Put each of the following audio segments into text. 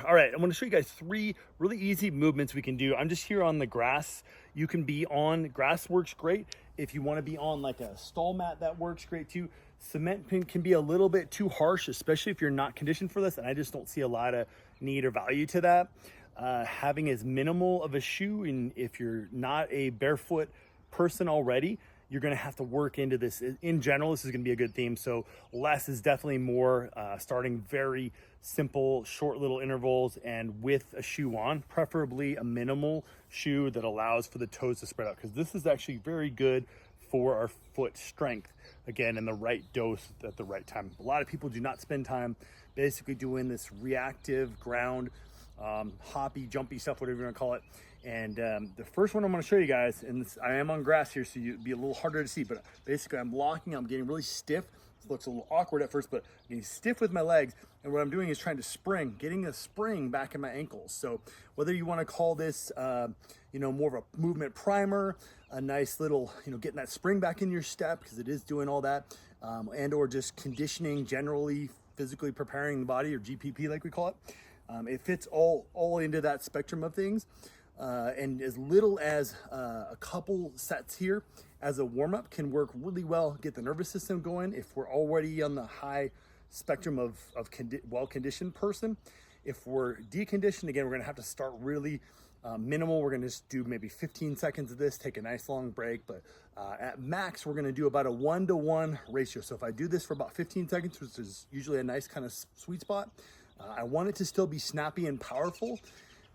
All right, I'm gonna show you guys 3 really easy movements we can do. I'm just here on the grass. You can be on, grass works great. If you wanna be on like a stall mat, that works great too. Cement can be a little bit too harsh, especially if you're not conditioned for this, and I just don't see a lot of need or value to that. Having as minimal of a shoe, and if you're not a barefoot person already, you're gonna have to work into this. In general, this is gonna be a good theme. So less is definitely more, starting very simple, short little intervals and with a shoe on, preferably a minimal shoe that allows for the toes to spread out, because this is actually very good for our foot strength. Again, in the right dose at the right time. A lot of people do not spend time basically doing this reactive ground, hoppy, jumpy stuff, whatever you want to call it. And the first one I'm going to show you guys, and I am on grass here, so you'd be a little harder to see, but basically I'm locking, I'm getting really stiff. It looks a little awkward at first, but I'm getting stiff with my legs, and what I'm doing is trying to spring, getting a spring back in my ankles. So whether you want to call this, more of a movement primer, a nice little, getting that spring back in your step, because it is doing all that, and or just conditioning generally, physically preparing the body, or GPP like we call it. It fits all into that spectrum of things. And as little as a couple sets here as a warm-up can work really well, get the nervous system going if we're already on the high spectrum of well-conditioned person. If we're deconditioned, again, we're gonna have to start really minimal. We're gonna just do maybe 15 seconds of this, take a nice long break, but at max, we're gonna do about a 1-to-1 ratio. So if I do this for about 15 seconds, which is usually a nice kind of sweet spot, I want it to still be snappy and powerful,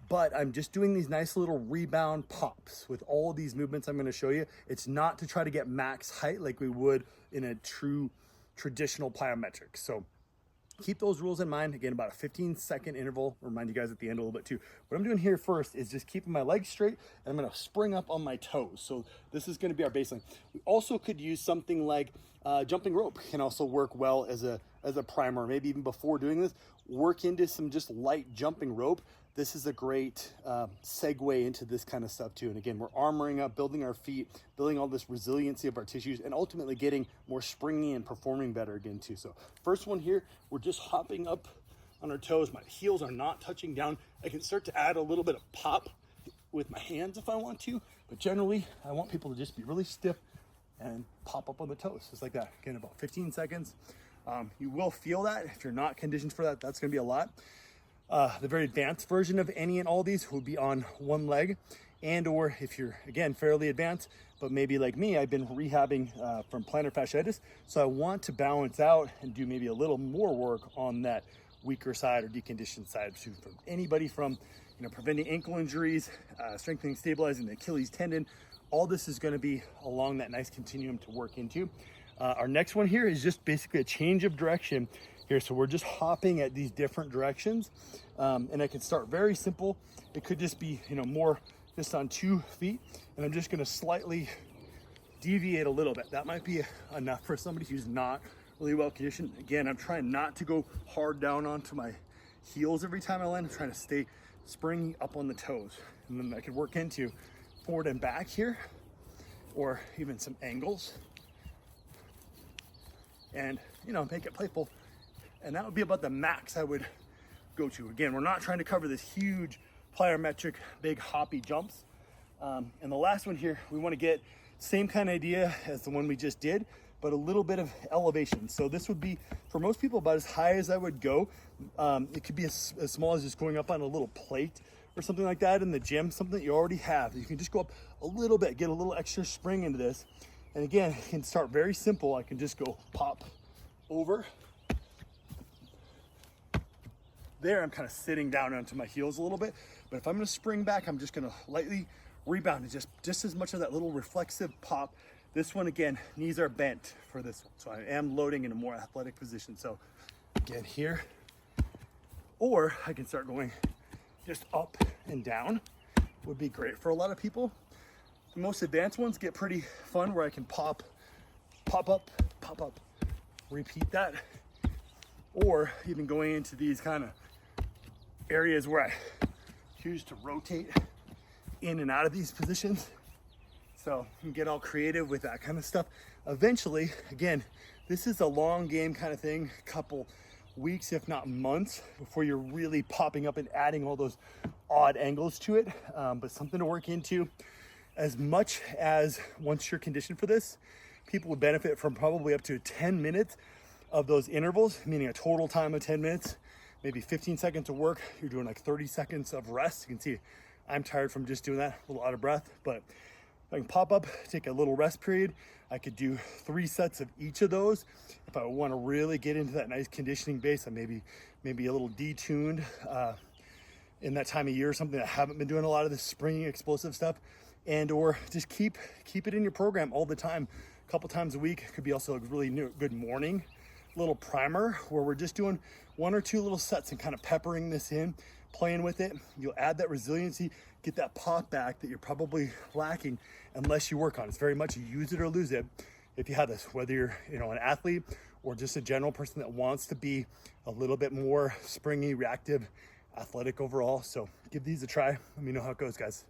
but I'm just doing these nice little rebound pops with all of these movements I'm going to show you. It's not to try to get max height like we would in a true traditional plyometric. So keep those rules in mind. Again, about a 15-second interval. Remind you guys at the end a little bit too. What I'm doing here first is just keeping my legs straight, and I'm going to spring up on my toes. So this is going to be our baseline. We also could use something like jumping rope. Can also work well as a primer. Maybe even before doing this, work into some just light jumping rope. This is a great segue into this kind of stuff too. And again, we're armoring up, building our feet, building all this resiliency of our tissues, and ultimately getting more springy and performing better again too. So first one here, we're just hopping up on our toes. My heels are not touching down. I can start to add a little bit of pop with my hands if I want to, but generally I want people to just be really stiff and pop up on the toes, just like that. Again, about 15 seconds. You will feel that. If you're not conditioned for that, that's gonna be a lot. The very advanced version of any and all these would be on one leg, and or if you're, again, fairly advanced, but maybe like me, I've been rehabbing from plantar fasciitis, so I want to balance out and do maybe a little more work on that weaker side or deconditioned side. So for anybody from preventing ankle injuries, strengthening, stabilizing the Achilles tendon, all this is going to be along that nice continuum to work into. Our next one here is just basically a change of direction here. So we're just hopping at these different directions, and I can start very simple. It could just be more just on 2 feet, and I'm just going to slightly deviate a little bit. That might be enough for somebody who's not really well conditioned. Again, I'm trying not to go hard down onto my heels every time I land. I'm trying to stay springy up on the toes, and then I could work into forward and back here, or even some angles, and make it playful. And that would be about the max I would go to. Again, we're not trying to cover this huge plyometric big hoppy jumps. And the last one here, we want to get same kind of idea as the one we just did, but a little bit of elevation. So this would be, for most people, about as high as I would go. It could be as small as just going up on a little plate or something like that in the gym, something that you already have. You can just go up a little bit, get a little extra spring into this. And again, it can start very simple. I can just go pop over. There, I'm kind of sitting down onto my heels a little bit, but if I'm going to spring back, I'm just going to lightly rebound, and just as much of that little reflexive pop. This one, again, knees are bent for this one, so I am loading in a more athletic position. So again, here, or I can start going just up and down. Would be great for a lot of people. The most advanced ones get pretty fun, where I can pop up, repeat that, or even going into these kind of areas where I choose to rotate in and out of these positions. So you can get all creative with that kind of stuff. Eventually, again, this is a long game kind of thing, couple weeks, if not months, before you're really popping up and adding all those odd angles to it. But something to work into. As much as once you're conditioned for this, people would benefit from probably up to 10 minutes of those intervals, meaning a total time of 10 minutes, maybe 15 seconds of work. You're doing like 30 seconds of rest. You can see I'm tired from just doing that, a little out of breath, but if I can pop up, take a little rest period, I could do 3 sets of each of those. If I want to really get into that nice conditioning base, and maybe a little detuned in that time of year, something that I haven't been doing a lot of this springy explosive stuff, and or just keep it in your program all the time, a couple times a week. Could be also a really good morning little primer where we're just doing 1 or 2 little sets and kind of peppering this in, playing with it. You'll add that resiliency, get that pop back that you're probably lacking unless you work on it. It's very much use it or lose it if you have this, whether you're an athlete or just a general person that wants to be a little bit more springy, reactive, athletic overall. So give these a try. Let me know how it goes, guys.